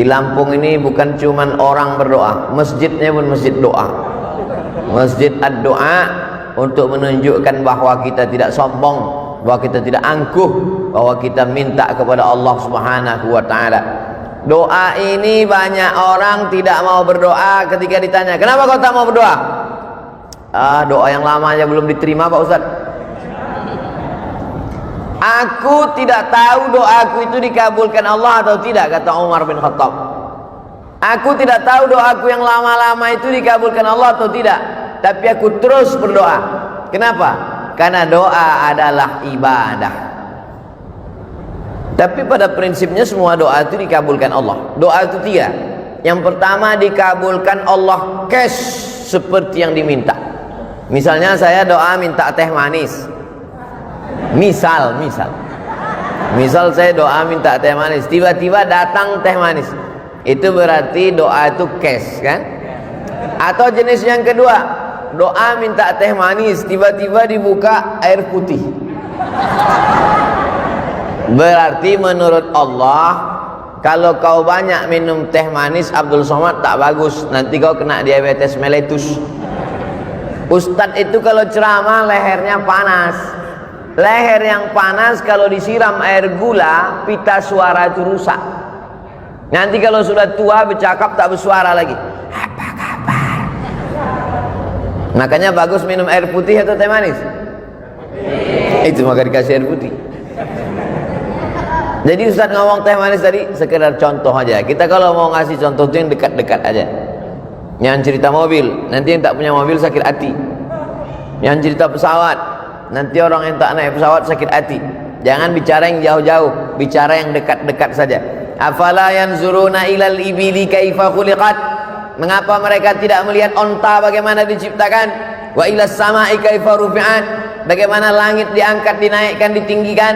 Di Lampung ini bukan cuman orang berdoa, masjidnya pun masjid doa. Masjid ad-doa untuk menunjukkan bahwa kita tidak sombong, bahwa kita tidak angkuh, bahwa kita minta kepada Allah Subhanahu wa taala. Doa ini banyak orang tidak mau berdoa ketika ditanya, "Kenapa kau tak mau berdoa?" Doa yang lama aja belum diterima, Pak Ustaz. Aku tidak tahu doaku itu dikabulkan Allah atau tidak, kata Umar bin Khattab. Aku tidak tahu doaku yang lama-lama itu dikabulkan Allah atau tidak, tapi aku terus berdoa. Kenapa? Karena doa adalah ibadah. Tapi pada prinsipnya semua doa itu dikabulkan Allah. Doa itu tiga. Yang pertama, dikabulkan Allah cash seperti yang diminta. Misalnya saya doa minta teh manis. Misal saya doa minta teh manis, tiba-tiba datang teh manis, itu berarti doa itu cash kan? Atau jenis yang kedua, doa minta teh manis, tiba-tiba dibuka air putih, berarti menurut Allah kalau kau banyak minum teh manis Abdul Somad tak bagus, nanti kau kena diabetes mellitus. Ustadz itu kalau ceramah lehernya panas. Leher yang panas kalau disiram air gula, pita suara itu rusak. Nanti kalau sudah tua bercakap tak bersuara lagi. Apa kabar? Makanya bagus minum air putih atau teh manis? Itu maka dikasih air putih. Jadi Ustaz ngomong teh manis tadi sekedar contoh aja. Kita kalau mau ngasih contoh itu yang dekat-dekat aja. Yang cerita mobil, nanti yang tak punya mobil sakit hati. Yang cerita pesawat, nanti orang yang tak naik pesawat sakit hati. Jangan bicara yang jauh-jauh, bicara yang dekat-dekat saja. Afala yanzuruna ilal ibili kaifa khuliqat? Mengapa mereka tidak melihat onta bagaimana diciptakan? Wa ilas sama'i kaifa rufi'at? Bagaimana langit diangkat, dinaikkan, ditinggikan?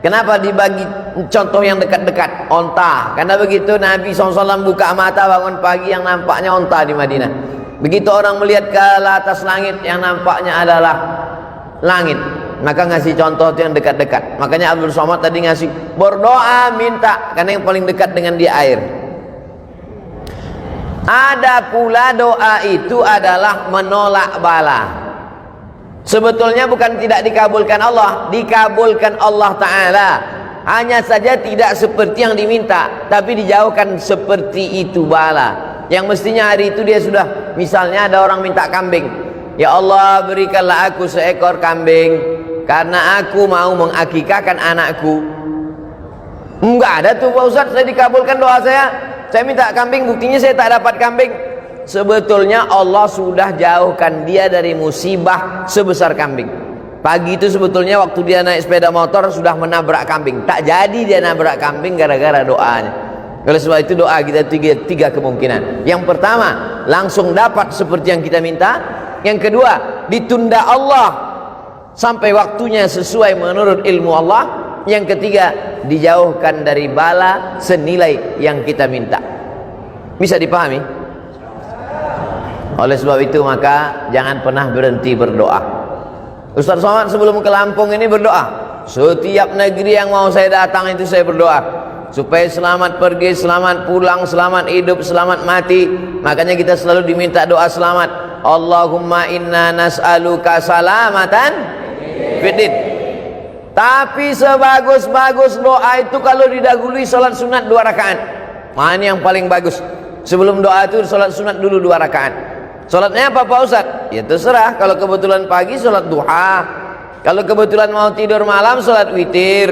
Kenapa dibagi contoh yang dekat-dekat? Onta. Karena begitu Nabi SAW buka mata bangun pagi, yang nampaknya onta di Madinah. Begitu orang melihat ke atas langit, yang nampaknya adalah langit. Maka ngasih contoh itu yang dekat-dekat. Makanya Abdul Somad tadi ngasih berdoa minta, karena yang paling dekat dengan dia air. Ada pula doa itu adalah menolak bala. Sebetulnya bukan tidak dikabulkan Allah, dikabulkan Allah Ta'ala. Hanya saja tidak seperti yang diminta, tapi dijauhkan seperti itu bala. Yang mestinya hari itu dia sudah, misalnya ada orang minta kambing, ya Allah berikanlah aku seekor kambing karena aku mau mengakikahkan anakku. Enggak ada tuh Pak Ustaz, saya dikabulkan doa saya minta kambing, buktinya saya tak dapat kambing. Sebetulnya Allah sudah jauhkan dia dari musibah sebesar kambing. Pagi itu sebetulnya waktu dia naik sepeda motor sudah menabrak kambing. Tak jadi dia nabrak kambing gara-gara doanya. Oleh sebab itu doa kita tiga kemungkinan. Yang pertama, langsung dapat seperti yang kita minta. Yang kedua, ditunda Allah sampai waktunya sesuai menurut ilmu Allah. Yang ketiga, dijauhkan dari bala senilai yang kita minta. Bisa dipahami? Oleh sebab itu maka jangan pernah berhenti berdoa. Ustaz Somad sebelum ke Lampung ini berdoa, setiap negeri yang mau saya datang itu saya berdoa supaya selamat pergi, selamat pulang, selamat hidup, selamat mati. Makanya kita selalu diminta doa selamat. Allahumma inna nas'aluka salamatan fiddin. Tapi sebagus-bagus doa itu kalau didahului salat sunat 2 rakaat. Mana yang paling bagus? Sebelum doa itu salat sunat dulu 2 rakaat. Salatnya apa Pak Ustaz? Ya terserah. Kalau kebetulan pagi salat duha, kalau kebetulan mau tidur malam salat witir.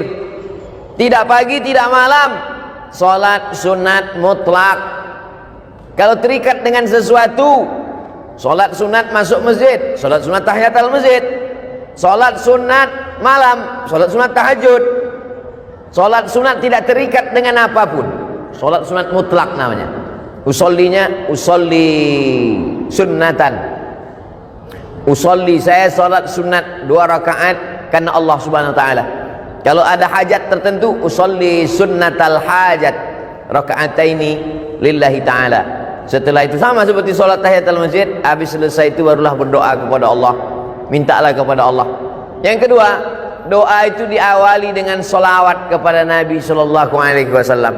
Tidak pagi tidak malam, salat sunat mutlak. Kalau terikat dengan sesuatu, salat sunat masuk masjid, salat sunat tahiyatul masjid, salat sunat malam, salat sunat tahajud. Salat sunat tidak terikat dengan apapun, salat sunat mutlak namanya. Usollinya usolli sunnatan. Usolli, saya salat sunat 2 rakaat karena Allah Subhanahu wa taala. Kalau ada hajat tertentu, usolli sunnatal hajat rakaataini lillahi taala. Setelah itu sama seperti salat tahiyatul masjid, habis selesai itu barulah berdoa kepada Allah. Mintalah kepada Allah. Yang kedua, doa itu diawali dengan selawat kepada Nabi sallallahu alaihi wasallam.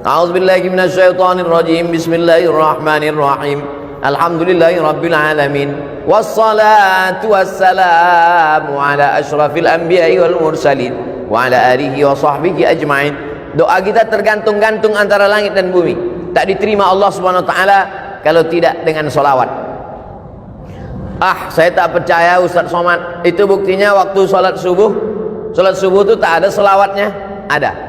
A'udzubillahi minasyaitonirrajim. Bismillahirrahmanirrahim. Alhamdulillahi rabbil alamin. Wassalatu wassalamu ala asyrafil anbiya'i wal mursalin wa ala alihi wa sahbihi ajma'in. Doa kita tergantung-gantung antara langit dan bumi. Tak diterima Allah Subhanahu wa taala kalau tidak dengan solawat. Saya tak percaya Ustaz Somad. Itu buktinya waktu salat subuh. Salat subuh itu tak ada selawatnya. Ada.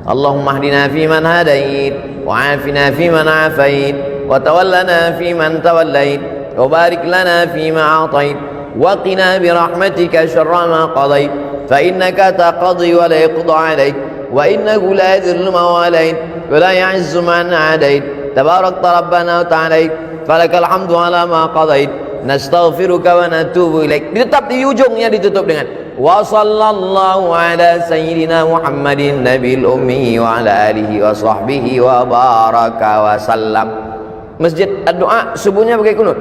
Allahumma hdina fi man hadait wa afina fi man afait wa tawallana fi man tawallait wa barik lana fi ma atait wa qina bi rahmatika syarra ma qadait fa innaka taqdi wa la yuqda alaik wa innahu la yadhillu man walait wa la ya'izzu man adait tabarakta rabbana wa ta'alait falakal hamdu ala ma qadait nastaghfiruka wa natubu ilaik. Tetap di ujungnya ditutup dengan wa sallallahu ala sayyidina Muhammadin nabil ummi wa ala alihi wa sahbihi wa baraka wa sallam. Masjid doa subuhnya pakai kunut.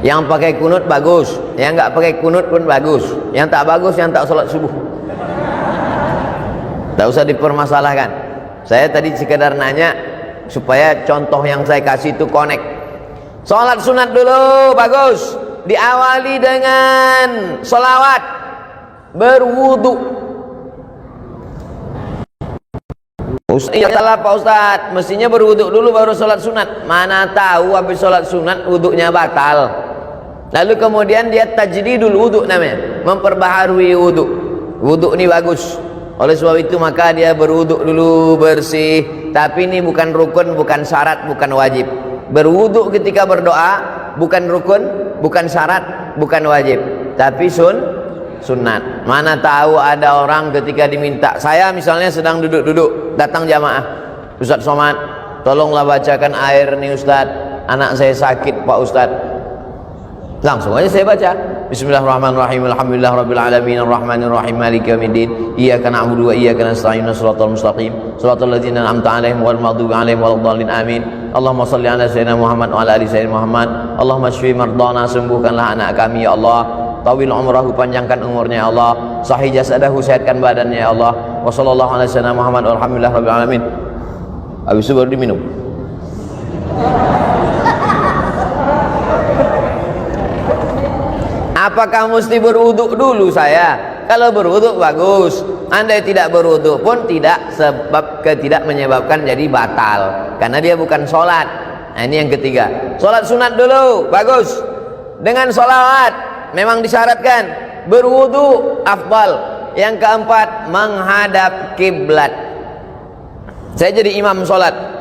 Yang pakai kunut bagus, yang enggak pakai kunut pun bagus. Yang tak bagus yang tak salat subuh. Tak usah dipermasalahkan. Saya tadi sekedar nanya supaya contoh yang saya kasih itu connect. Salat sunat dulu bagus. Diawali dengan salawat, berwudu. Salah Pak Ustaz, mestinya berwudu dulu baru salat sunat. Mana tahu habis salat sunat wudunya batal. Lalu kemudian dia tajdidul wudu namanya, memperbaharui wudu. Wudu ini bagus. Oleh sebab itu maka dia berwudu dulu bersih. Tapi ini bukan rukun, bukan syarat, bukan wajib. Berwudu ketika berdoa bukan rukun, bukan syarat, bukan wajib, tapi sunat. Mana tahu ada orang ketika diminta, saya misalnya sedang duduk-duduk, datang jamaah, Ustaz Somad, tolonglah bacakan air nih Ustaz, anak saya sakit Pak Ustaz. Langsung aja saya baca. Bismillahirrahmanirrahim. Alhamdulillah rabbil alamin arrahmanir rahim maliki yaumiddin. Iyyaka na'budu wa iyyaka nasta'in shiratal mustaqim. Shiratal ladzina an'amta 'alaihim ghairil maghdubi 'alaihim waladdallin. Amin. Allahumma shalli ala sayyidina Muhammad wa ala ali sayyidina Muhammad. Allahumma shfi mardana, sembuhkanlah anak kami ya Allah. Tawil umrahu, panjangkan umurnya ya Allah. Sahih jasadahu, sehatkan badannya ya Allah. Wa sallallahu ala sayyidina Muhammad walhamdulillah rabbil alamin. Habis itu baru diminum. Apakah mesti berwuduk dulu saya? Kalau berwuduk bagus. Andai tidak berwuduk pun tidak, sebab tidak menyebabkan jadi batal. Karena dia bukan sholat. Nah, ini yang ketiga. Sholat sunat dulu, bagus. Dengan sholawat, memang disyaratkan. Berwuduk, afdal. Yang keempat, menghadap kiblat. Saya jadi imam sholat.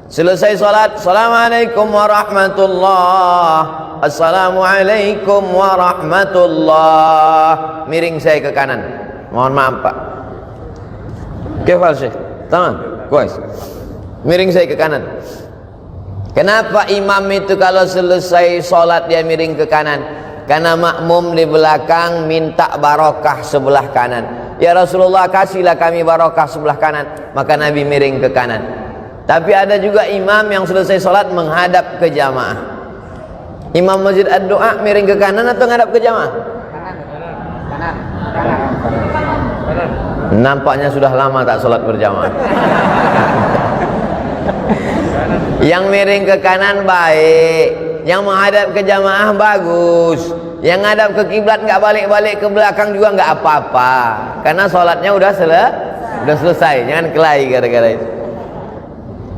Selesai sholat, assalamualaikum warahmatullah, assalamualaikum warahmatullah. Miring saya ke kanan. Mohon maaf Pak. Kefal Syekh, tangan, guys. Miring saya ke kanan. Kenapa imam itu kalau selesai sholat dia miring ke kanan? Karena makmum di belakang minta barokah sebelah kanan. Ya Rasulullah, kasihlah kami barokah sebelah kanan. Maka Nabi miring ke kanan. Tapi ada juga imam yang selesai sholat menghadap ke jamaah. Imam masjid ad-doa miring ke kanan atau menghadap ke jamaah? Kanan. Nampaknya sudah lama tak sholat berjamaah. Yang miring ke kanan baik, yang menghadap ke jamaah bagus. Yang menghadap ke kiblat nggak balik-balik ke belakang juga nggak apa-apa. Karena sholatnya udah selesai. Jangan kelahi gara-gara itu.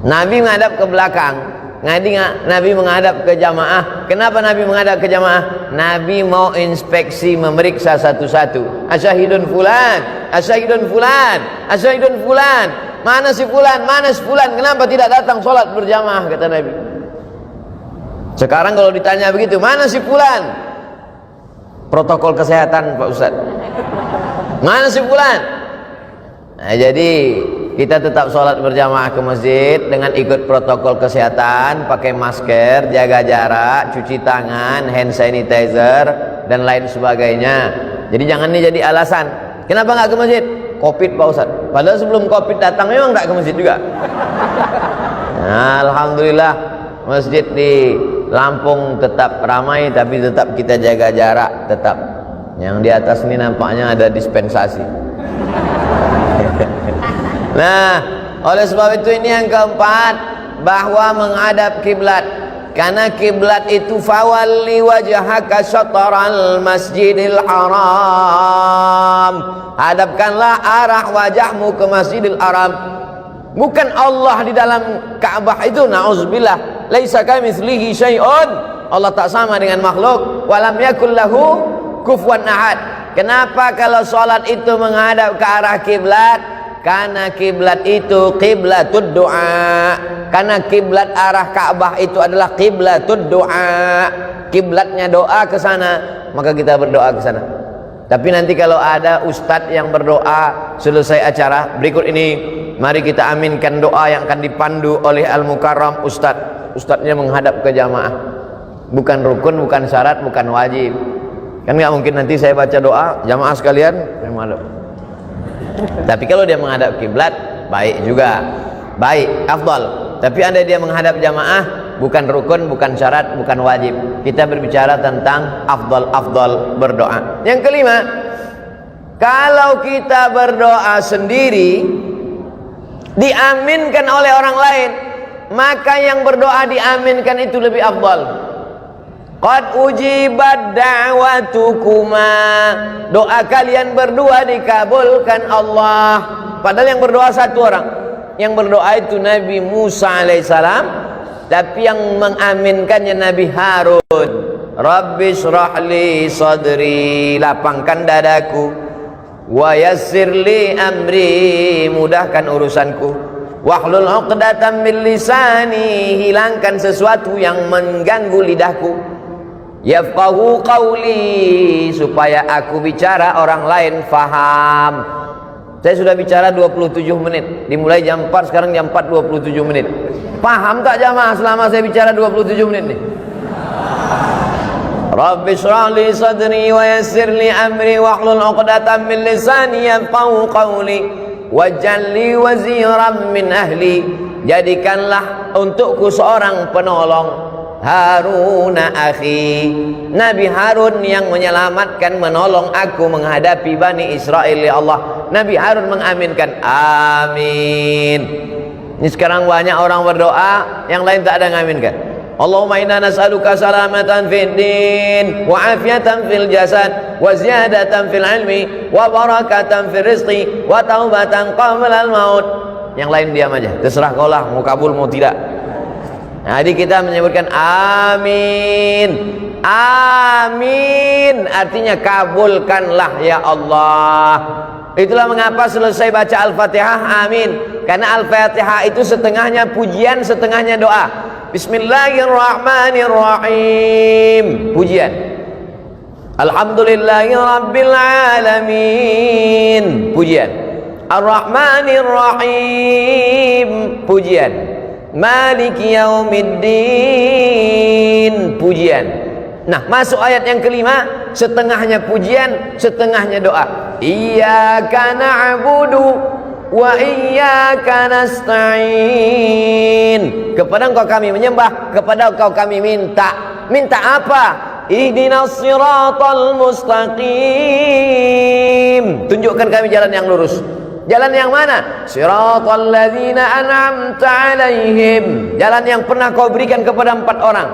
Nabi menghadap ke belakang, Nabi menghadap ke jamaah. Kenapa Nabi menghadap ke jamaah? Nabi mau inspeksi, memeriksa satu-satu. Asyahidun fulan, asyahidun fulan, asyahidun fulan. Mana si fulan, mana si fulan? Kenapa tidak datang sholat berjamaah, kata Nabi. Sekarang kalau ditanya begitu, mana si fulan? Protokol kesehatan Pak Ustaz. Mana si fulan? Nah, jadi kita tetap sholat berjamaah ke masjid dengan ikut protokol kesehatan, pakai masker, jaga jarak, cuci tangan, hand sanitizer, dan lain sebagainya. Jadi jangan ini jadi alasan. Kenapa nggak ke masjid? Covid Pak Ustaz. Padahal sebelum Covid datang memang nggak ke masjid juga. Nah, alhamdulillah masjid di Lampung tetap ramai, tapi tetap kita jaga jarak, tetap. Yang di atas ini nampaknya ada dispensasi. Nah, Oleh sebab itu ini yang keempat, bahwa menghadap kiblat. Karena kiblat itu fawalli wajhaka syatral masjidil haram. Hadapkanlah arah wajahmu ke Masjidil Haram. Bukan Allah di dalam Ka'bah itu, na'udzubillah. Laisa kamitslihi syai'un. Allah tak sama dengan makhluk. Walam yakul lahu kufuwan ahad. Kenapa kalau salat itu menghadap ke arah kiblat? Karena kiblat itu qiblatud doa. Karena kiblat arah Ka'bah itu adalah qiblatud doa. Kiblatnya doa ke sana, maka kita berdoa ke sana. Tapi nanti kalau ada ustadz yang berdoa selesai acara berikut ini, mari kita aminkan doa yang akan dipandu oleh Al-Mukarram ustadz. Ustadznya menghadap ke jamaah. Bukan rukun, bukan syarat, bukan wajib. Kan nggak mungkin nanti saya baca doa jamaah sekalian menghadap. Tapi kalau dia menghadap kiblat, baik juga, baik, afdal. Tapi anda dia menghadap jamaah, bukan rukun, bukan syarat, bukan wajib. Kita berbicara tentang afdal berdoa. Yang kelima, kalau kita berdoa sendiri diaminkan oleh orang lain, maka yang berdoa diaminkan itu lebih afdal. Qad ujibat da'watukuma, doa kalian berdua dikabulkan Allah. Padahal yang berdoa satu orang. Yang berdoa itu Nabi Musa alaihissalam, tapi yang mengaminkannya Nabi Harun. Rabbi shrah li sadri, lapangkan dadaku. Wa yassir li amri, mudahkan urusanku. Wahlul 'uqdatam min lisani, hilangkan sesuatu yang mengganggu lidahku. Yafqahu qawli, supaya aku bicara orang lain faham. Saya sudah bicara 27 menit. Dimulai jam 4, sekarang jam 4 27 menit. Paham tak jamaah selama saya bicara 27 menit nih? Rabbi shrah li sadri wa yassir li amri wahlul 'uqdatam min lisani yafqahu qawli waj'al li waziran min ahli, jadikanlah untukku seorang penolong. Haruna akhi, Nabi Harun yang menyelamatkan, menolong aku menghadapi Bani Israel ya Allah. Nabi Harun mengaminkan, amin. Ini sekarang banyak orang berdoa, yang lain tak ada mengaminkan. Allahumma inna nas'aluka salamatan fid din wa afiatan fil jasad wa ziyadatan fil ilmi wa barakatan fil rizqi wa taubatan qabla al maut. Yang lain diam aja, terserah kau lah mau kabul mau tidak. Nah, jadi kita menyebutkan amin. Amin artinya kabulkanlah ya Allah. Itulah mengapa selesai baca Al-Fatihah amin. Karena Al-Fatihah itu setengahnya pujian, setengahnya doa. Bismillahirrahmanirrahim, pujian. Alhamdulillahirabbil alamin, pujian. Ar-Rahmanirrahim, pujian. Maliki yaumiddin, pujian. Nah, masuk ayat yang kelima, setengahnya pujian, setengahnya doa. Iyyaka na'budu wa iyyaka nasta'in. Kepada Engkau kami menyembah, kepada Engkau kami minta. Minta apa? Ihdinas siratal mustaqim. Tunjukkan kami jalan yang lurus. Jalan yang mana? Siratal ladzina an'amta 'alaihim, jalan yang pernah kau berikan kepada 4 orang.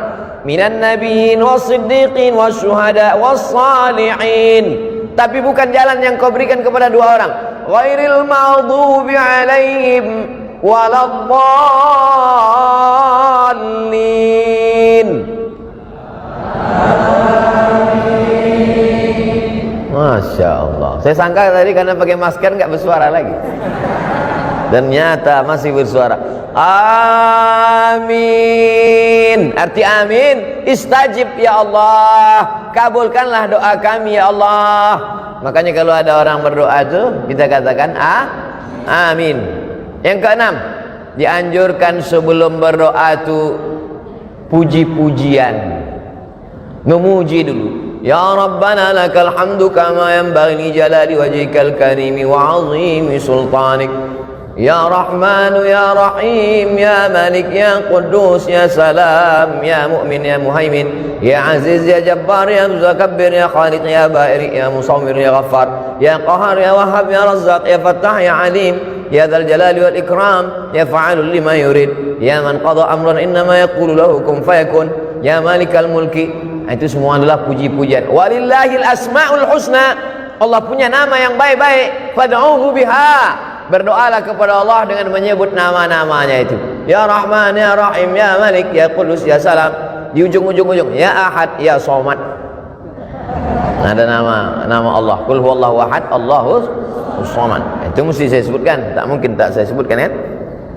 Minan nabiyyin was-siddiqin wasyuhada was-salihin. Tapi bukan jalan yang kau berikan kepada 2 orang. Ghairil maghdubi 'alaihim waladdallin. Masya Allah. Saya sangka tadi karena pakai masker nggak bersuara lagi. Dan nyata masih bersuara. Amin. Arti amin, istajib ya Allah. Kabulkanlah doa kami ya Allah. Makanya kalau ada orang berdoa itu kita katakan amin. Yang keenam, dianjurkan sebelum berdoa itu puji-pujian. Memuji dulu. Ya Rabbana lakal hamdu kama yanbaghi li jalali wajhikal karimi wa 'azimi sultanik. Ya Rahmanu ya Rahim ya Malik ya Quddus ya Salam ya Mu'min ya Muhaimin ya Aziz ya Jabbar ya Mutakabbir ya Khaliq ya Bari ya Musawwir ya Ghaffar ya Qahhar ya Wahhab ya Razzaq ya Fattah ya Alim ya dzal jalali wal ikram, ya fa'alul lima yurid, ya man qada amran innama yaqulu lahu kun fayakun, ya malikal mulki. Itu semua adalah puji-pujian. Walillahil asmaul husna, Allah punya nama yang baik-baik, fad'uhu biha, berdoalah kepada Allah dengan menyebut nama-namanya itu. Ya Rahman, ya Rahim, ya Malik, ya Qudus, ya Salam. Di ujung-ujung ya Ahad, ya Somad. Ada nama Allah. Qul huwallahu ahad, Allahus Somad. Itu mesti saya sebutkan. Tak mungkin tak saya sebutkan kan?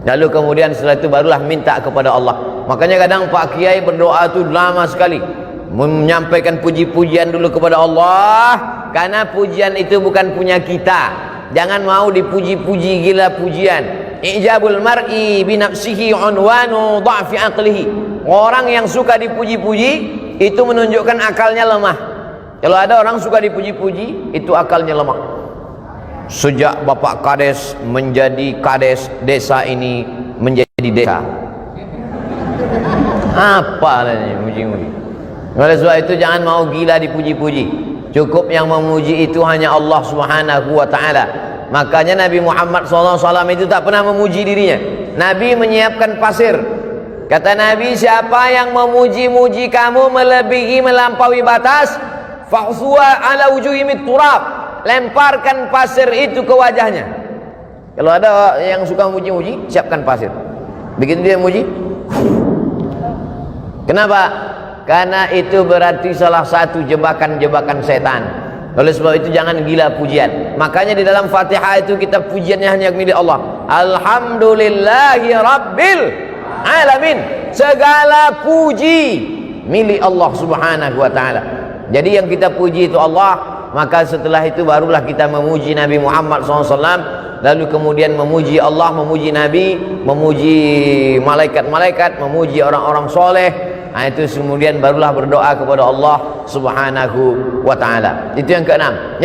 Lalu kemudian setelah itu barulah minta kepada Allah. Makanya kadang Pak Kiai berdoa itu lama sekali, menyampaikan puji-pujian dulu kepada Allah, karena pujian itu bukan punya kita. Jangan mau dipuji-puji gila pujian. Ijabul mar'i binafsihi unwanu dha'fi aqlihi. Orang yang suka dipuji-puji itu menunjukkan akalnya lemah. Kalau ada orang suka dipuji-puji, itu akalnya lemah. Sejak Bapak Kades menjadi Kades, desa ini menjadi desa. Apa ini muji-muji? Oleh sebab itu jangan mau gila dipuji-puji. Cukup yang memuji itu hanya Allah Subhanahu wa ta'ala. Makanya Nabi Muhammad SAW itu tak pernah memuji dirinya. Nabi menyiapkan pasir. Kata Nabi, siapa yang memuji-muji kamu melebihi melampaui batas, fa'suwa ala wujuhimit turab, lemparkan pasir itu ke wajahnya. Kalau ada yang suka muji-muji, siapkan pasir. Begitu dia muji. Kenapa? Karena itu berarti salah satu jebakan-jebakan setan. Oleh sebab itu jangan gila pujian. Makanya di dalam Fatihah itu kita pujiannya hanya milik Allah. Alhamdulillahi Rabbil Alamin. Segala puji milik Allah Subhanahu wa ta'ala. Jadi yang kita puji itu Allah. Maka setelah itu barulah kita memuji Nabi Muhammad SAW. Lalu kemudian memuji Allah, memuji Nabi, memuji malaikat-malaikat, memuji orang-orang soleh. Nah, itu kemudian barulah berdoa kepada Allah Subhanahu wa ta'ala. Itu yang keenam.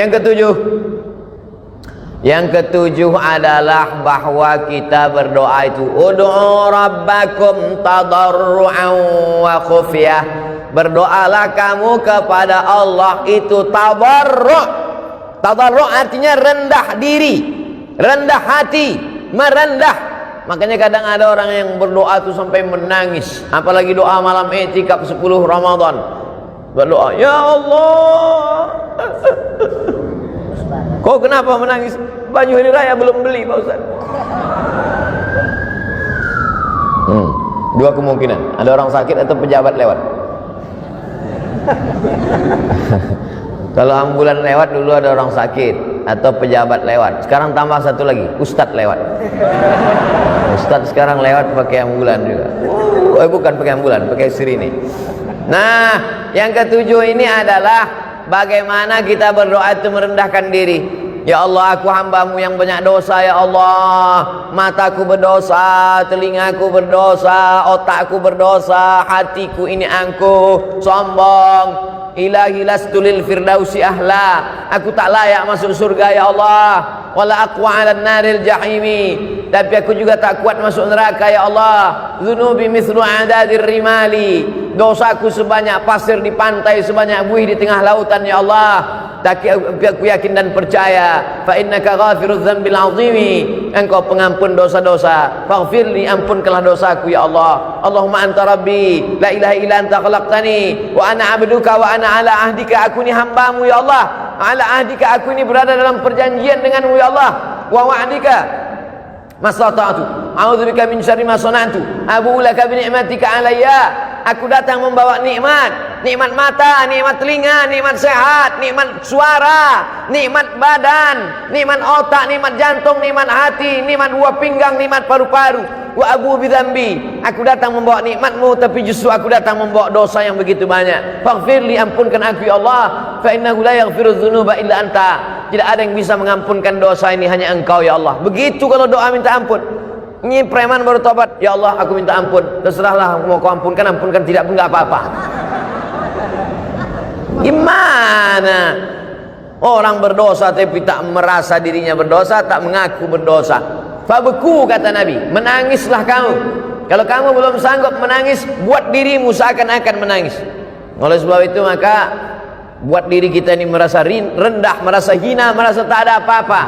Yang ketujuh adalah bahwa kita berdoa itu ud'u rabbakum tadarru'an wa khufyah. Berdoalah kamu kepada Allah itu tadarru'. Tadarru' artinya rendah diri, rendah hati, merendah. Makanya kadang ada orang yang berdoa itu sampai menangis. Apalagi doa malam i'tikaf 10 Ramadan. Berdoa, ya Allah. Kau kenapa menangis? Baju hari raya belum beli Pak Ustaz. Dua kemungkinan. Ada orang sakit atau pejabat lewat. Kalau ambulan lewat dulu ada orang sakit atau pejabat lewat. Sekarang tambah satu lagi, ustadz lewat. Ustadz sekarang lewat pakai ambulan juga. Bukan pakai ambulan, pakai sirine. Nah, yang ketujuh ini adalah bagaimana kita berdoa itu merendahkan diri. Ya Allah, aku hambamu yang banyak dosa. Ya Allah, mataku berdosa, telingaku berdosa, otakku berdosa, hatiku ini angkuh, sombong. Ilahi lastu lil firdausi ahla. Aku tak layak masuk surga ya Allah. Wala aqwa 'alan naril jahimi. Tapi aku juga tak kuat masuk neraka ya Allah. Dzunubi mithlu adadir rimali. Dosaku sebanyak pasir di pantai, sebanyak buih di tengah lautan ya Allah. Tapi aku yakin dan percaya, fa innaka ghafirudz dzambil 'azimi. Engkau pengampun dosa-dosa. Faghfirli, ampunkanlah dosaku ya Allah. Allahumma anta rabbi, la ilaha illa anta khalaqtani wa ana 'abduka wa ana ala ahdika. Aku ni hambamu ya Allah. Ala ahdika, aku ini berada dalam perjanjian denganmu ya Allah. Wa wa'dika mastata'tu. A'udzubika min syarri ma sana'tu. Abu'u laka bi ni'matika alayya. Aku datang membawa nikmat, nikmat mata, nikmat telinga, nikmat sehat, nikmat suara, nikmat badan, nikmat otak, nikmat jantung, nikmat hati, nikmat buah pinggang, nikmat paru-paru. Wa abu bidzambi. Aku datang membawa nikmatmu, tapi justru aku datang membawa dosa yang begitu banyak. Faghfirli, ampunkan aku ya Allah. Fa innahu la yaghfiru dzunuba illa anta. Tidak ada yang bisa mengampunkan dosa ini, hanya Engkau ya Allah. Begitu kalau doa minta ampun. Ini preman baru tobat, ya Allah aku minta ampun. Terserahlah, mau kau ampunkan, ampunkan, tidak pun enggak apa-apa. Gimana? Orang berdosa tapi tak merasa dirinya berdosa, tak mengaku berdosa. Fabeku, kata Nabi, menangislah kamu. Kalau kamu belum sanggup menangis, buat dirimu seakan-akan menangis. Oleh sebab itu maka buat diri kita ini merasa rendah, merasa hina, merasa tak ada apa-apa.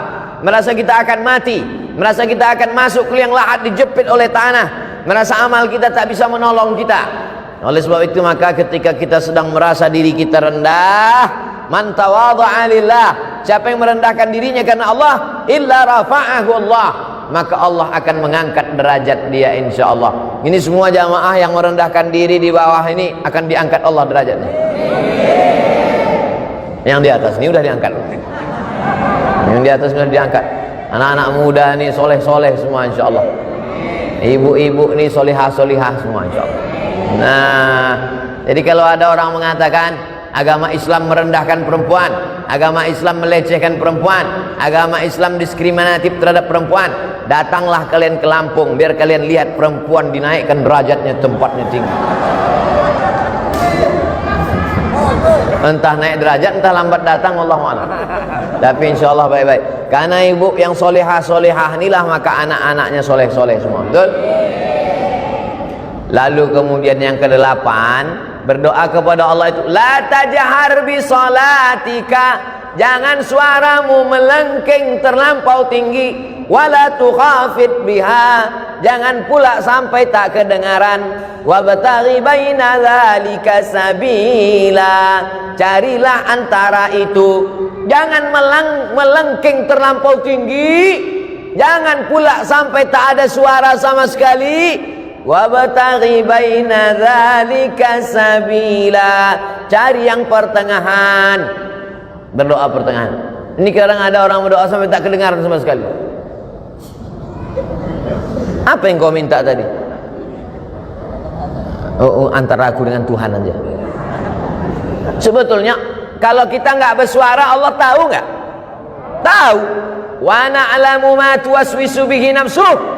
merasa kita akan mati, merasa kita akan masuk ke liang lahat dijepit oleh tanah, merasa amal kita tak bisa menolong kita. Oleh sebab itu maka ketika kita sedang merasa diri kita rendah, man tawadha'a lillah, siapa yang merendahkan dirinya karena Allah, illa rafa'ahu Allah, maka Allah akan mengangkat derajat dia insyaallah. Ini semua jamaah yang merendahkan diri di bawah ini akan diangkat Allah derajatnya. Yang di atas ini udah diangkat. Yang di atas sudah diangkat. Anak-anak muda ini soleh-soleh semua insyaallah. Ibu-ibu ini solihah-solihah semua insyaallah. Nah, jadi kalau ada orang mengatakan agama Islam merendahkan perempuan, agama Islam melecehkan perempuan, agama Islam diskriminatif terhadap perempuan, datanglah kalian ke Lampung biar kalian lihat perempuan dinaikkan derajatnya, tempatnya tinggi. Entah naik derajat, entah lambat datang, wallahu a'lam. Tapi insyaallah baik-baik. Karena ibu yang solehah-solehah inilah maka anak-anaknya soleh-soleh semua. Betul? Lalu kemudian yang ke-8, berdoa kepada Allah itu, la tajhar bi salatika, jangan suaramu melengking terlampau tinggi, wala tukhafit biha, jangan pula sampai tak kedengaran, wabtaghi baina dzalika sabila, carilah antara itu, jangan melengking terlampau tinggi, jangan pula sampai tak ada suara sama sekali. Wabtaghi baina dzalika sabila, cari yang pertengahan. Berdoa pertengahan. Ini kadang ada orang berdoa sampai tak kedengaran sama sekali. Apa yang kau minta tadi? Antara aku dengan Tuhan aja. Sebetulnya kalau kita nggak bersuara, Allah tahu nggak? Tahu. Wa na'lamu ma tuwaswisu bihi nafsuh.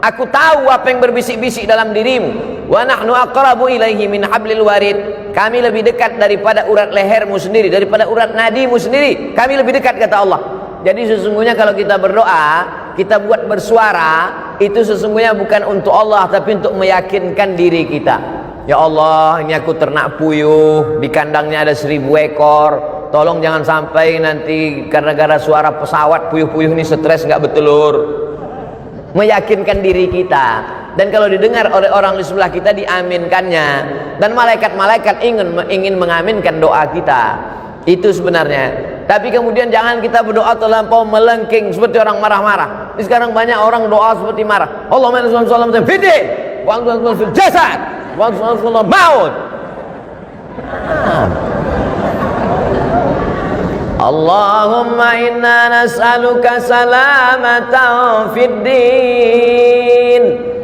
Aku tahu apa yang berbisik-bisik dalam dirimu. Wa nahnu aqrabu ilaihi min hablil warid. Kami lebih dekat daripada urat lehermu sendiri, daripada urat nadimu sendiri. Kami lebih dekat, kata Allah. Jadi sesungguhnya kalau kita berdoa, kita buat bersuara, itu sesungguhnya bukan untuk Allah, tapi untuk meyakinkan diri kita. Ya Allah, ini aku ternak puyuh, di kandangnya ada 1000 ekor. Tolong jangan sampai nanti gara-gara suara pesawat puyuh-puyuh ini stres nggak bertelur. Meyakinkan diri kita, dan kalau didengar oleh orang di sebelah kita diaminkannya, dan malaikat-malaikat ingin mengaminkan doa kita. Itu sebenarnya. Tapi kemudian jangan kita berdoa terlampau melengking seperti orang marah-marah. Sekarang banyak orang doa seperti marah. Allahumma shalli ala Muhammad fid wa anta fil jasad wa anta maut. Allahumma inna nas'aluka salamatan fid din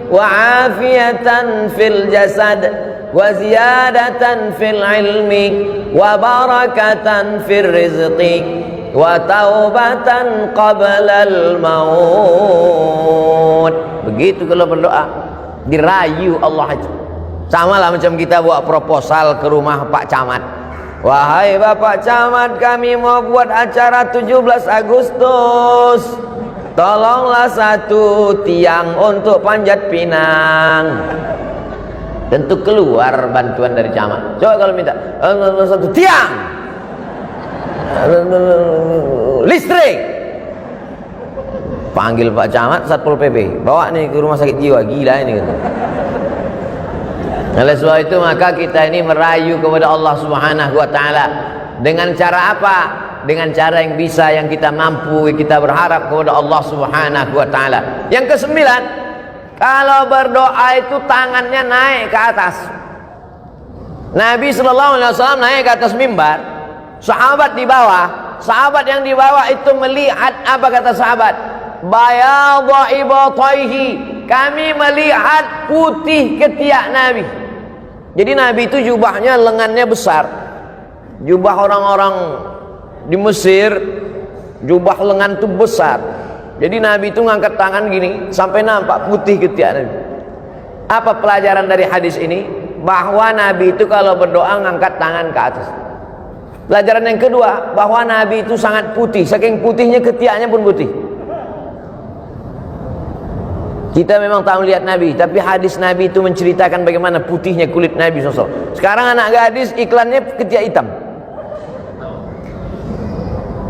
wa afiyatan fil jasad wa ziyadatan fil ilmi wa barakatan fil rizqi wa taubatan qabla al maut. Begitu kalau berdoa dirayu Allah itu. Sama lah macam kita buat proposal ke rumah Pak Camat. Wahai Bapak Camat, kami mau buat acara 17 Agustus. Tolonglah 1 tiang untuk Panjat Pinang. Tentu keluar bantuan dari camat. Coba kalau minta 1 tiang listrik, panggil Pak Camat, Satpol PP, bawa nih ke rumah sakit jiwa, gila ini gitu. Oleh sebab itu maka kita ini merayu kepada Allah Subhanahu wa taala. Dengan cara apa? Dengan cara yang bisa, yang kita mampu, kita berharap kepada Allah Subhanahu wa taala. Yang ke-9, kalau berdoa itu tangannya naik ke atas. Nabi sallallahu alaihi wasallam naik ke atas mimbar, sahabat di bawah. Sahabat yang di bawah itu melihat, apa kata sahabat? Bayadha ibataihi, kami melihat putih ketiak Nabi. Jadi Nabi itu jubahnya lengannya besar. Jubah orang-orang di Mesir, jubah lengan itu besar. Jadi Nabi itu ngangkat tangan gini sampai nampak putih ketiak Nabi. Apa pelajaran dari hadis ini? Bahwa Nabi itu kalau berdoa ngangkat tangan ke atas. Pelajaran yang kedua, bahwa Nabi itu sangat putih, saking putihnya ketiaknya pun putih. Kita memang tak melihat Nabi, tapi hadis Nabi itu menceritakan bagaimana putihnya kulit Nabi SAW. Sekarang anak gadis iklannya ketiak hitam.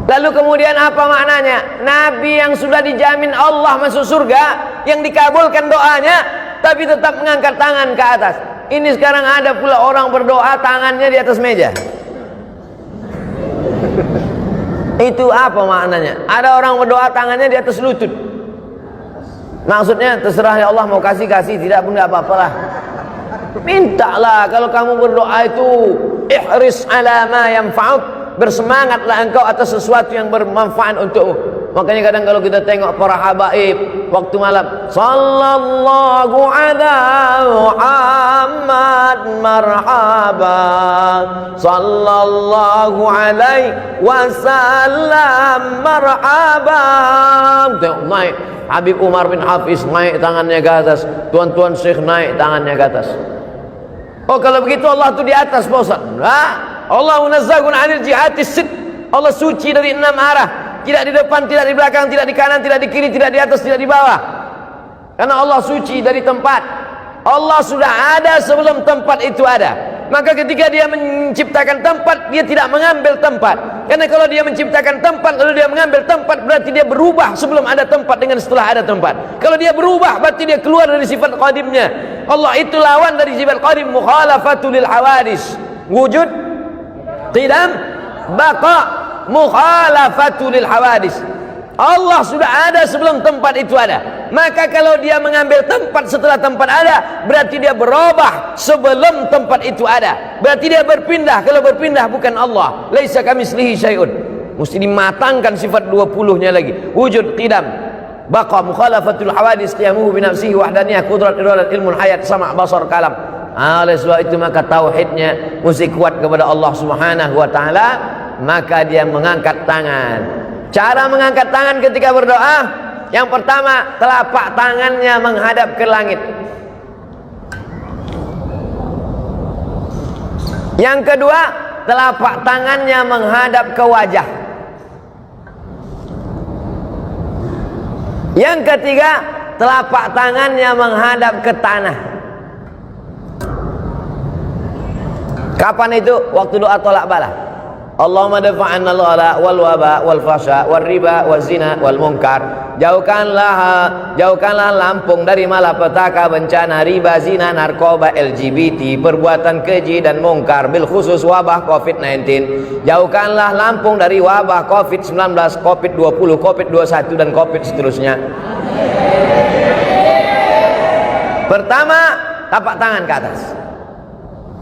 Lalu kemudian apa maknanya? Nabi yang sudah dijamin Allah masuk surga, yang dikabulkan doanya, tapi tetap mengangkat tangan ke atas. Ini sekarang ada pula orang berdoa tangannya di atas meja. Itu apa maknanya? Ada orang berdoa tangannya di atas lutut. Maksudnya terserah ya Allah, mau kasih, tidak pun tidak apa-apalah. Mintalah. Kalau kamu berdoa itu ihris ala ma yanfa'uk, bersemangatlah engkau atas sesuatu yang bermanfaat untukmu. Makanya kadang kalau kita tengok para habaib waktu malam, sallallahu ala Muhammad marhaba, sallallahu alaihi wasallam marhaba. Tengok naik Habib Umar bin Hafiz, naik tangannya ke atas. Tuan-tuan Syekh naik tangannya ke atas. Oh, kalau begitu Allah tu di atas, Pak Ustaz. Allah munazzahun 'anil jihatis sit. Allah suci dari 6 arah. Tidak di depan, tidak di belakang, tidak di kanan, tidak di kiri, tidak di atas, tidak di bawah. Karena Allah suci dari tempat. Allah sudah ada sebelum tempat itu ada. Maka ketika dia menciptakan tempat, dia tidak mengambil tempat. Karena kalau dia menciptakan tempat lalu dia mengambil tempat, berarti dia berubah sebelum ada tempat dengan setelah ada tempat. Kalau dia berubah, berarti dia keluar dari sifat qadimnya. Allah itu lawan dari sifat qadim, mukhalafatul lil hawadis. Wujud, qidam, baqa, mukhalafatul lil hawadis. Allah sudah ada sebelum tempat itu ada. Maka kalau dia mengambil tempat setelah tempat ada, berarti dia berubah sebelum tempat itu ada. Berarti dia berpindah. Kalau berpindah bukan Allah. Laisa kamitslihi syai'un. Mesti dimatangkan sifat 20-nya lagi. Wujud, qidam, baqa, mukhalafatul hawadis, qiyamuhu bi nafsihi, wahdaniyah, qudrat, iradat, ilmun, hayat, sama', basar, kalam. Oleh sebab itu maka tauhidnya mesti kuat kepada Allah Subhanahu wa taala, maka dia mengangkat tangan. Cara mengangkat tangan ketika berdoa, yang pertama telapak tangannya menghadap ke langit. Yang kedua, telapak tangannya menghadap ke wajah. Yang ketiga, telapak tangannya menghadap ke tanah. Kapan itu? Waktu doa tolak bala. Allahumma dafa'anna al-ghala wal waba wal fasha wal riba wal zina wal munkar. Jauhkanlah Lampung dari malapetaka, bencana, riba, zina, narkoba, LGBT, perbuatan keji dan mungkar, bil khusus wabah COVID-19. Jauhkanlah Lampung dari wabah COVID-19, COVID-20, COVID-21 dan COVID seterusnya. Pertama, telapak tangan ke atas.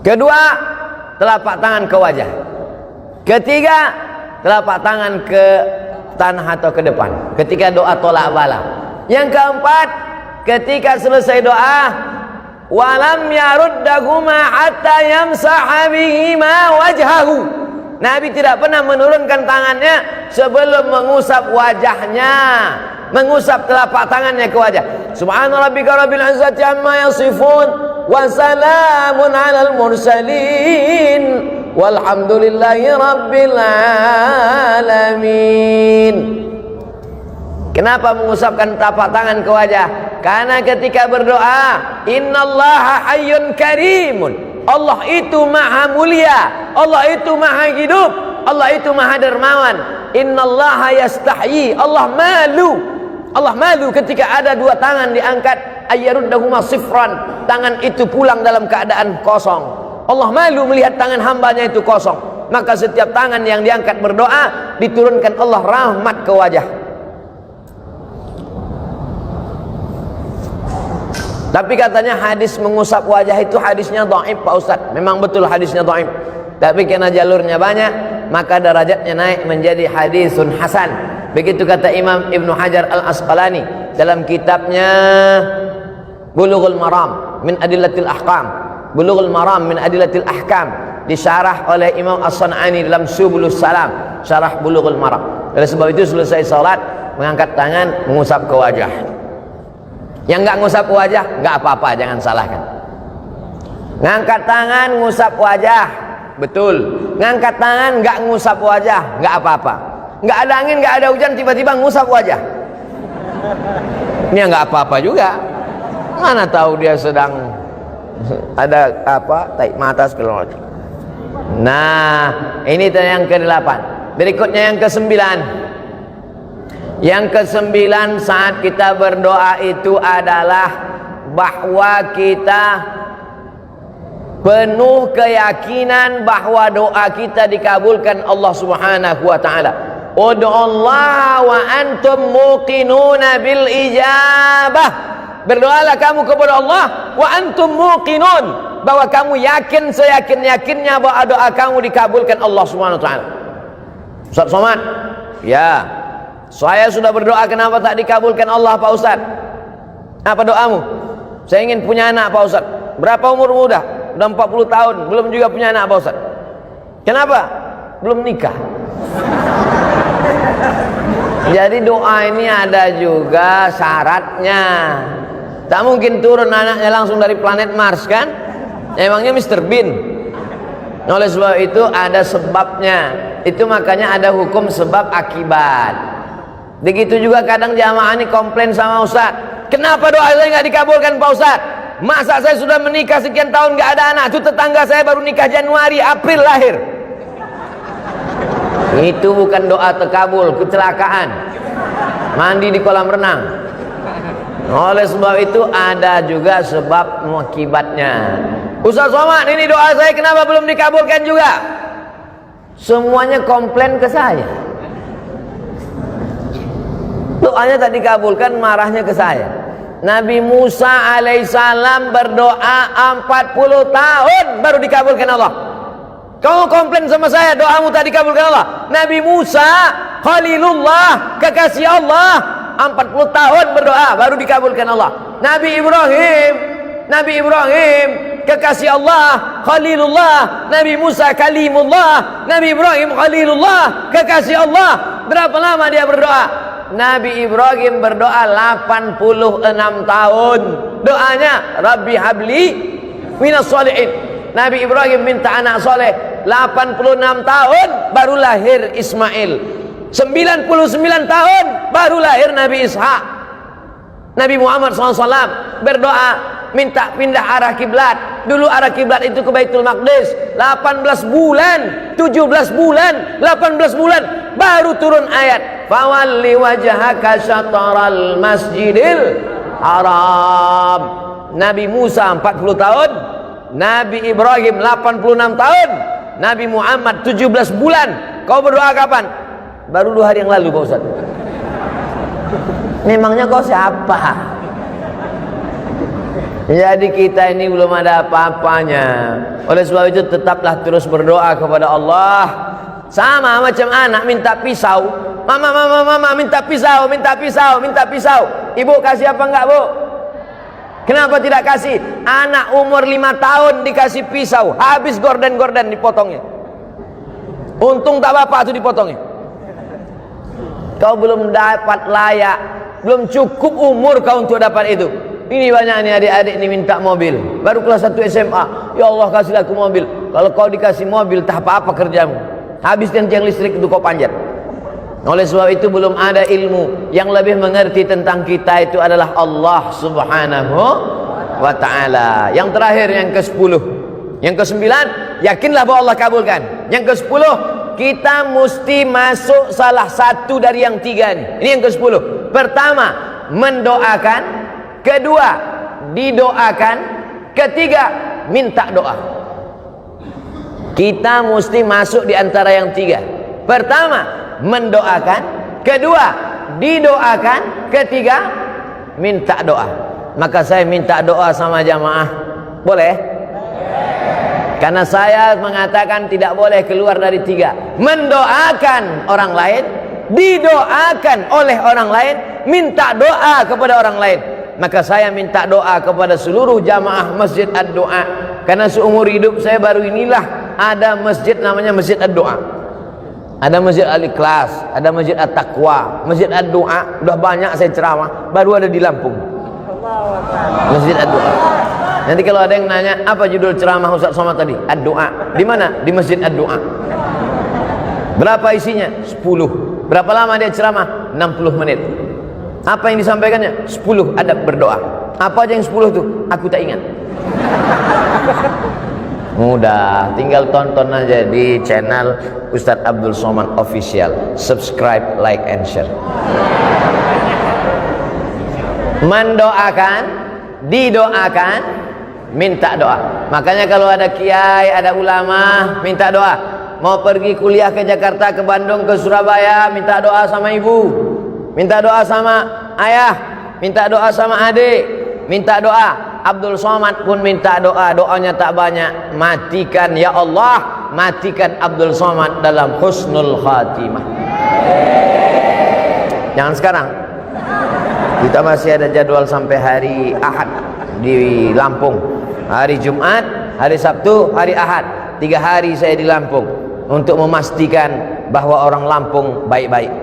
Kedua, telapak tangan ke wajah. Ketiga, telapak tangan ke tanah atau ke depan ketika doa tolak bala. Yang keempat, ketika selesai doa, walam yaruddahuma hatta yamsaha bihima wajhahu. Nabi tidak pernah menurunkan tangannya sebelum mengusap wajahnya, mengusap telapak tangannya ke wajah. Subhana rabbika rabbil izzati amma yasifun, wa salamun alal mursalin, walhamdulillahi rabbil alamin. Kenapa mengusapkan telapak tangan ke wajah? Karena ketika berdoa, innallaha hayyun karimun. Allah itu maha mulia, Allah itu maha hidup, Allah itu maha dermawan. Innallaha yastahyi, Allah malu. Allah malu ketika ada dua tangan diangkat, ayyaruddahuma sifran, tangan itu pulang dalam keadaan kosong. Allah malu melihat tangan hambanya itu kosong. Maka setiap tangan yang diangkat berdoa, diturunkan Allah rahmat ke wajah. Tapi katanya hadis mengusap wajah itu hadisnya dhaif, Pak Ustaz. Memang betul hadisnya dhaif. Tapi karena jalurnya banyak, maka derajatnya naik menjadi hadisun hasan. Begitu kata Imam Ibnu Hajar Al-Asqalani dalam kitabnya Bulughul Maram min Adillatil Ahkam. Bulughul Maram min Adillatil Ahkam, disyarah oleh Imam As-San'ani dalam Subulus Salam, syarah Bulughul Maram. Oleh sebab itu selesai salat, mengangkat tangan, mengusap ke wajah. Yang enggak ngusap wajah, enggak apa-apa, jangan salahkan. Ngangkat tangan, ngusap wajah, betul. Ngangkat tangan, enggak ngusap wajah, enggak apa-apa. Enggak ada angin, enggak ada hujan, tiba-tiba ngusap wajah. Ini enggak apa-apa juga. Mana tahu dia sedang ada apa, tarik mata segala macam. Nah, ini yang ke-8. Berikutnya yang kesembilan. Yang kesembilan saat kita berdoa itu adalah bahwa kita penuh keyakinan bahwa doa kita dikabulkan Allah Subhanahu wa taala. Ud'ullaha wa antum muqinuna bil ijabah. Berdoalah kamu kepada Allah wa antum muqinun, bahwa kamu yakin seyakin-yakinnya bahwa doa kamu dikabulkan Allah Subhanahu wa taala. Ustaz Somad, ya, saya sudah berdoa, kenapa tak dikabulkan Allah Pak Ustaz? Apa doamu? Saya ingin punya anak Pak Ustaz. Berapa umurmu udah? Udah 40 tahun, belum juga punya anak Pak Ustaz. Kenapa? Belum nikah. Jadi doa ini ada juga syaratnya. Tak mungkin turun anaknya langsung dari planet Mars kan? Emangnya Mr. Bean? Oleh sebab itu ada sebabnya. Itu makanya ada hukum sebab akibat. Begitu juga kadang jamaah ini komplain sama Ustaz, kenapa doa saya nggak dikabulkan Pak Ustaz? Masa saya sudah menikah sekian tahun nggak ada anak? Itu tetangga saya baru nikah Januari, April lahir. Itu bukan doa terkabul, kecelakaan. Mandi di kolam renang. Oleh sebab itu ada juga sebab akibatnya. Ustaz Somad, ini doa saya kenapa belum dikabulkan juga? Semuanya komplain ke saya. Doanya tak dikabulkan, marahnya ke saya. Nabi Musa alaihissalam berdoa 40 tahun baru dikabulkan Allah. Kamu komplain sama saya, doamu tak dikabulkan Allah. Nabi Musa Khalilullah, kekasih Allah, 40 tahun berdoa baru dikabulkan Allah. Nabi Ibrahim kekasih Allah, Khalilullah. Nabi Musa Kalimullah, Nabi Ibrahim Khalilullah, kekasih Allah. Berapa lama dia berdoa? Nabi Ibrahim berdoa 86 tahun. Doanya Rabbi habli minas sholihin. Nabi Ibrahim minta anak soleh. 86 tahun baru lahir Ismail. 99 tahun baru lahir Nabi Ishak. Nabi Muhammad SAW berdoa minta pindah arah kiblat. Dulu arah kiblat itu ke Baitul Maqdis. 18 bulan, 17 bulan, 18 bulan baru turun ayat fawalli wajhaka syatral masjidil haram. Nabi Musa 40 tahun, Nabi Ibrahim 86 tahun, Nabi Muhammad 17 bulan. Kau berdoa kapan? Baru 2 hari yang lalu Pak Ustaz. Memangnya kau siapa? Jadi kita ini belum ada apa-apanya. Oleh sebab itu tetaplah terus berdoa kepada Allah. Sama macam anak minta pisau. Mama minta pisau, minta pisau, minta pisau. Ibu kasih apa enggak, Bu? Kenapa tidak kasih? Anak umur 5 tahun dikasih pisau, habis gorden-gorden dipotongnya. Untung tak bapak itu dipotongnya. Kau belum dapat layak, belum cukup umur kau untuk dapat itu. Ini banyak nih adik-adik nih minta mobil, baru kelas 1 SMA. Ya Allah kasihlah aku mobil. Kalau kau dikasih mobil tak apa-apa kerjamu, habis tiang listrik itu kau panjat. Oleh sebab itu belum ada ilmu. Yang lebih mengerti tentang kita itu adalah Allah Subhanahu wa ta'ala. Yang terakhir, yang ke-10. Yang ke-9, yakinlah bahwa Allah kabulkan. Yang ke-10, kita mesti masuk salah satu dari yang 3 nih. Ini yang ke-10. Pertama, mendoakan. Kedua, didoakan. Ketiga, minta doa. Kita mesti masuk di antara yang 3. Pertama, mendoakan. Kedua, didoakan. Ketiga, minta doa. Maka saya minta doa sama jamaah. Boleh? Karena saya mengatakan tidak boleh keluar dari 3. Mendoakan orang lain, didoakan oleh orang lain, minta doa kepada orang lain. Maka saya minta doa kepada seluruh jamaah Masjid Ad-Doa. Karena seumur hidup saya baru inilah ada masjid namanya Masjid Ad-Doa. Ada Masjid Al-Ikhlas, ada Masjid At-Taqwa, Masjid Ad-Doa. Udah banyak saya ceramah, baru ada di Lampung. Masjid Ad-Doa. Nanti kalau ada yang nanya, apa judul ceramah Ustaz Somad tadi? Ad-Doa. Di mana? Di Masjid Ad-Doa. Berapa isinya? 10. Berapa lama dia ceramah? 60 menit. Apa yang disampaikannya? 10 adab berdoa. Apa aja yang 10 itu? Aku tak ingat. Mudah, tinggal tonton aja di channel Ustadz Abdul Somad Official. Subscribe, like, and share. Mendoakan, didoakan, minta doa. Makanya kalau ada kiai, ada ulama, minta doa. Mau pergi kuliah ke Jakarta, ke Bandung, ke Surabaya, minta doa sama ibu, minta doa sama ayah, minta doa sama adik, minta doa. Abdul Somad pun minta doa, doanya tak banyak. Matikan ya Allah, matikan Abdul Somad dalam husnul khatimah. Jangan sekarang. Kita masih ada jadwal sampai hari Ahad di Lampung. Hari Jumat, hari Sabtu, hari Ahad. 3 hari saya di Lampung untuk memastikan bahwa orang Lampung baik-baik.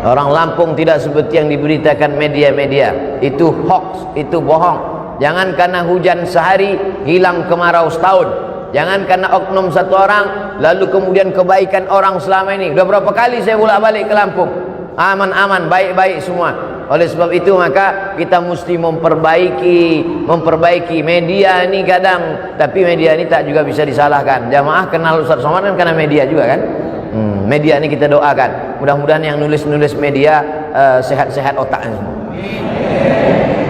Orang Lampung tidak seperti yang diberitakan media-media. Itu hoax, itu bohong. Jangan karena hujan sehari hilang kemarau setahun. Jangan karena oknum satu orang lalu kemudian kebaikan orang selama ini. Udah berapa kali saya bolak-balik ke Lampung, aman-aman, baik-baik semua. Oleh sebab itu maka kita mesti memperbaiki media ini kadang, tapi media ini tak juga bisa disalahkan. Jamaah kenal Ustaz Somad kan karena media juga kan. Media ini kita doakan, mudah-mudahan yang nulis media sehat-sehat otaknya semua.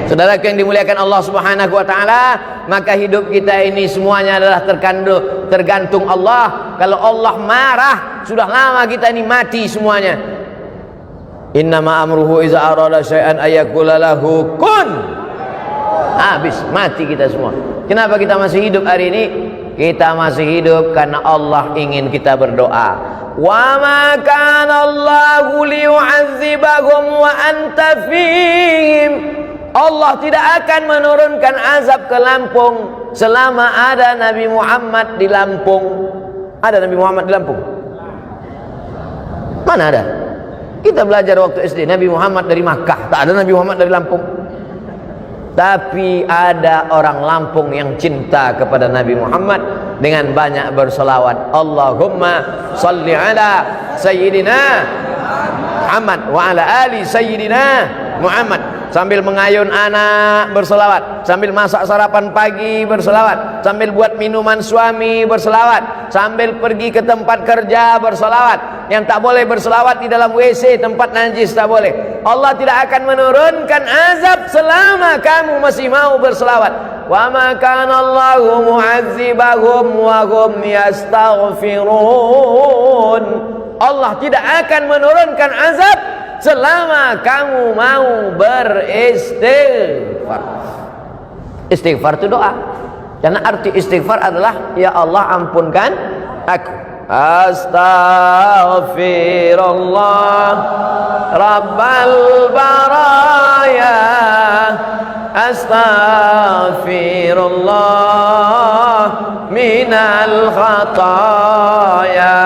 Saudara yang dimuliakan Allah Subhanahu wa taala, maka hidup kita ini semuanya adalah tergantung Allah. Kalau Allah marah, sudah lama kita ini mati semuanya. Innama amruhu iza arada syai'an ayyaqula lahu kun. Habis, mati kita semua. Kenapa kita masih hidup hari ini? Kita masih hidup karena Allah ingin kita berdoa. Wa ma kana Allahu liyu'adzibahum wa anta fihim. Allah tidak akan menurunkan azab ke Lampung selama ada Nabi Muhammad di Lampung. Ada Nabi Muhammad di Lampung? Mana ada? Kita belajar waktu SD Nabi Muhammad dari Makkah, tak ada Nabi Muhammad dari Lampung. Tapi ada orang Lampung yang cinta kepada Nabi Muhammad dengan banyak berselawat. Allahumma salli ala Sayyidina Muhammad wa ala ali Sayyidina Muhammad. Sambil mengayun anak berselawat, sambil masak sarapan pagi berselawat, sambil buat minuman suami berselawat, sambil pergi ke tempat kerja berselawat. Yang tak boleh berselawat di dalam WC, tempat najis tak boleh. Allah tidak akan menurunkan azab selama kamu masih mau berselawat. Wa ma kana Allahu mu'adzibahum wa hum yastaghfirun. Allah tidak akan menurunkan azab selama kamu mau beristighfar. Istighfar itu doa. Karena arti istighfar adalah ya Allah ampunkan aku. Astaghfirullah Rabbal baraya. Astaghfirullah minal khataya.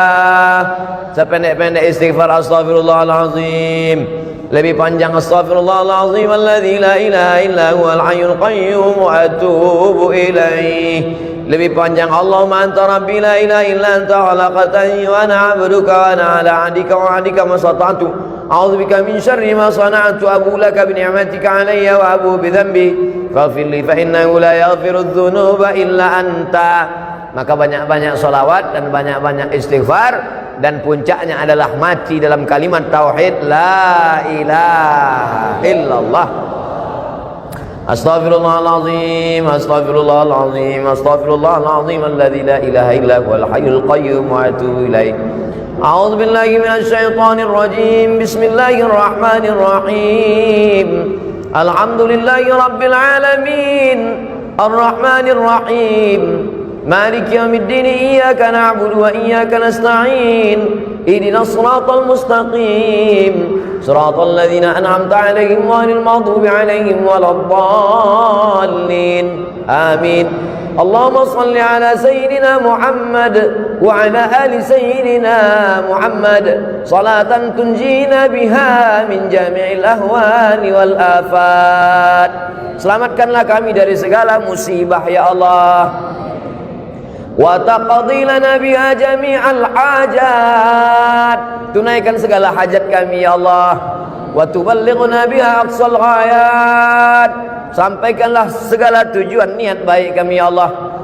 Sependek-pendek istighfar astaghfirullahalazim. Lebih panjang astaghfirullahalazim alladzi la ilaha illa huwal hayyul qayyum wa atubu ilaih. Lebih panjang Allahumma anta rabbi la ilaha illa anta khalaqtani wa ana 'abduka wa ana 'ala 'ahdika wa 'adika ma stata'tu. A'udzubika min syarri ma sana'tu abu laka bi ni'matika 'alayya wa abu bi dhanbi faghfir li fa innahu la yaghfiru dzunuba illa anta. Maka banyak-banyak salawat dan banyak-banyak istighfar, dan puncaknya adalah mati dalam kalimat tauhid la ilaha illallah. Astaghfirullahalazim, astaghfirullahalazim, astaghfirullahalazim alladzi la ilaha illa huwal hayyul qayyum wa atubu ilaih. A'udzu billahi minasy syaithanir rajim. Bismillahirrahmanirrahim. Alhamdulillahi rabbil alamin. Arrahmanir rahim. مالك يوم الدين إياك نعبد وإياك نستعين اهدنا الصراط المستقيم صراط الذين أنعمت عليهم غير المغضوب عليهم ولا الضالين آمين. اللهم صل على سيدنا محمد وعلى آل سيدنا محمد صلاة تنجينا بها من جميع الأهوال والآفات. Selamatkanlah kami dari segala musibah ya Allah. Wa taqdi lana biha jami'al hajat. Tunaikan segala hajat kami ya Allah. Wa tuballighna biha aqsal ghayat. Sampaikanlah segala tujuan niat baik kami ya Allah.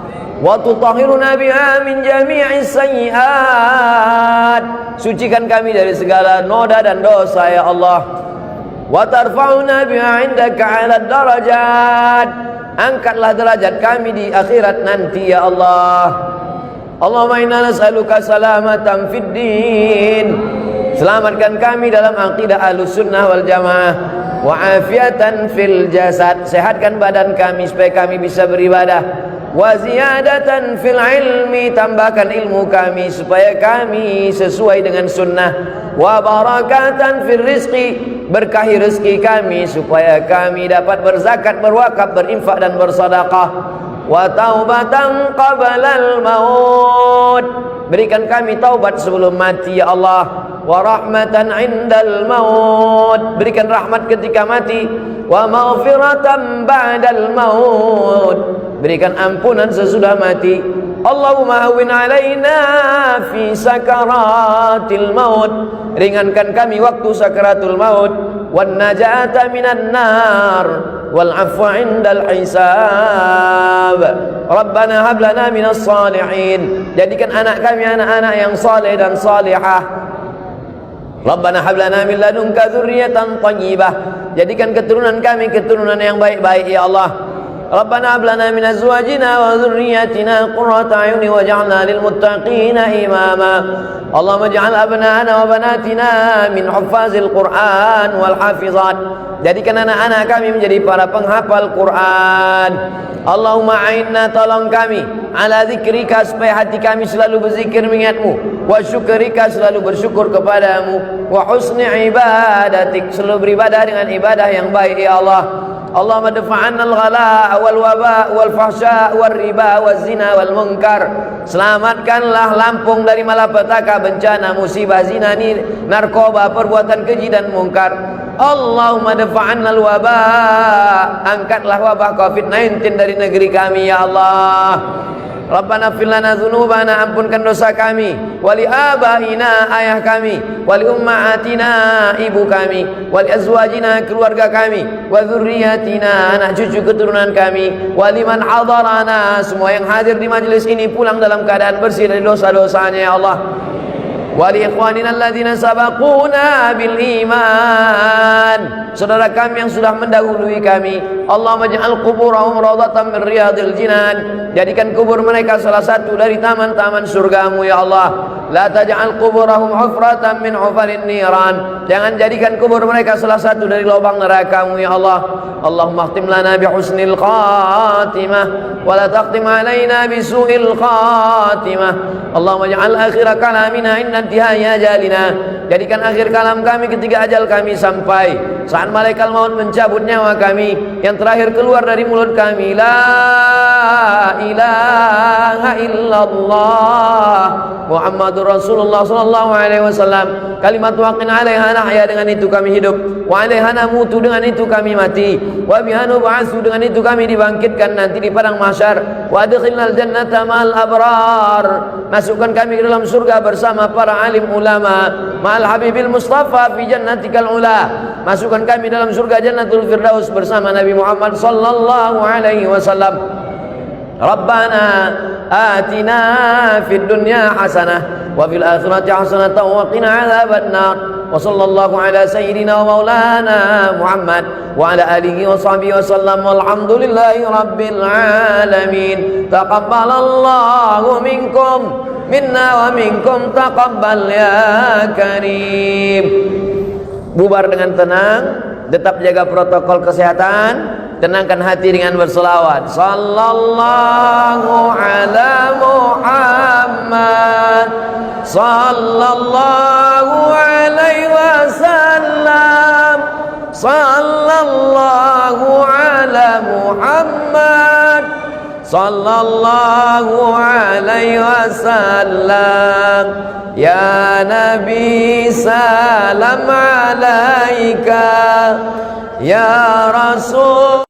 wa tutahhiruna biha min jami'is sayyi'at. Sucikan kami dari segala noda dan dosa ya Allah. Wa tarfa'una biha 'indaka 'ala darajat. Angkatlah derajat kami di akhirat nanti ya Allah. Allahumma inna nas'aluka salamatan fid din. Selamatkan kami dalam akidah Ahlussunnah wal Jamaah. Wa afiatan fil jasad. Sehatkan badan kami supaya kami bisa beribadah. Wa ziyadatan fil ilmi. Tambahkan ilmu kami supaya kami sesuai dengan sunnah. Wa barakatan fil rizqi. Berkahi rezeki kami supaya kami dapat berzakat, berwakaf, berinfak dan bersedekah. Wa taubatan qablal maut. Berikan kami taubat sebelum mati ya Allah. Wa rahmatan indal maut. Berikan rahmat ketika mati. Wa maghfiratan ba'dal maut. Berikan ampunan sesudah mati. Allahumma hawwin alaina fi sakaratil maut. Ringankan kami waktu sakaratul maut. Wan najata minan nar. Wal afwa indal hisab. Rabbana hab lana minas salihin. Jadikan anak kami anak-anak yang saleh dan salihah. Rabbana hab lana min ladunka dzurriyyatan thayyibah. Jadikan keturunan kami keturunan yang baik-baik ya Allah. Rabbana hab lana min azwajina wa dzurriyyatina qurrata a'yun waj'alna lil muttaqina imama. Allahumma ij'al abna'ana wa banatina min huffazil Qur'an wal hafizat. Jadikan anak-anak kami menjadi para penghafal Quran. Allahumma a'inna, tolong kami, ala zikrika, supaya hati kami selalu berzikir mengingatmu, wa syukrika, selalu bersyukur kepadamu, wa husni ibadatik, selalu beribadah dengan ibadah yang baik ya Allah. Allahumma dafa'anna al-ghala wal waba wal fahsya wal riba wal zina wal munkar. Selamatkanlah Lampung dari malapetaka, bencana, musibah, zina, narkoba, perbuatan keji dan mungkar. Allahumma dafa'anna al-waba. Angkatlah wabah COVID-19 dari negeri kami ya Allah. Rabbana fir lana dzunubana, ampunkan dosa kami, wali abaina, ayah kami, wali ummahatina, ibu kami, wali azwajina, keluarga kami, wa dzurriyyatina, anak cucu keturunan kami, wali man hadarana, semua yang hadir di majlis ini pulang dalam keadaan bersih dari dosa-dosanya ya Allah. Wali ikhwanina alladzina sabaquna bil iman, saudara kami yang sudah mendahului kami. Allahumma ij'al quburahum rawdatan min riyadil jinan. Jadikan kubur mereka salah satu dari taman-taman surgamu ya Allah. La taj'al quburahum hufratan min hufarin niran. Jangan jadikan kubur mereka salah satu dari lubang neraka-Mu ya Allah. Allahumma khtim lana bi husnil khatimah wa la taqtim alaina bi su'il khatimah. Allahumma ij'al akhir kalamina inna intihai ajalina. Jadikan akhir kalam kami ketika ajal kami sampai, saat malaikat maut mencabut nyawa kami, yang terakhir keluar dari mulut kami, la ilaha illallah Muhammadur Rasulullah sallallahu alaihi wasallam. Kalimat waqin 'alaiha nahya, dengan itu kami hidup, wa 'alaiha namutu, dengan itu kami mati, wa biha nub'atsu, dengan itu kami dibangkitkan nanti di padang mahsyar. Wa adkhilnal jannata ma'al abrar. Masukkan kami ke dalam surga bersama para alim ulama, ma'al habibil mustafa fi jannatikal ula. Masukkan kami dalam surga Jannatul Firdaus bersama Nabi Muhammad sallallahu alaihi wasallam. Rabbana atina fid dunya hasanah wa fil akhirati hasanah wa qina adzabannar. Wa sallallahu ala sayyidina wa maulana Muhammad wa ala alihi wa sahbihi wasallam. Walhamdulillahi rabbil alamin. Taqabbalallahu minkum minna wa minkum taqabbal ya karim. Bubar dengan tenang, tetap jaga protokol kesehatan, tenangkan hati dengan berselawat. Sallallahu ala Muhammad, sallallahu alaihi wasallam, sallallahu ala Muhammad, sallallahu alaihi wasallam. Ya Nabi salam alaika, ya Rasul.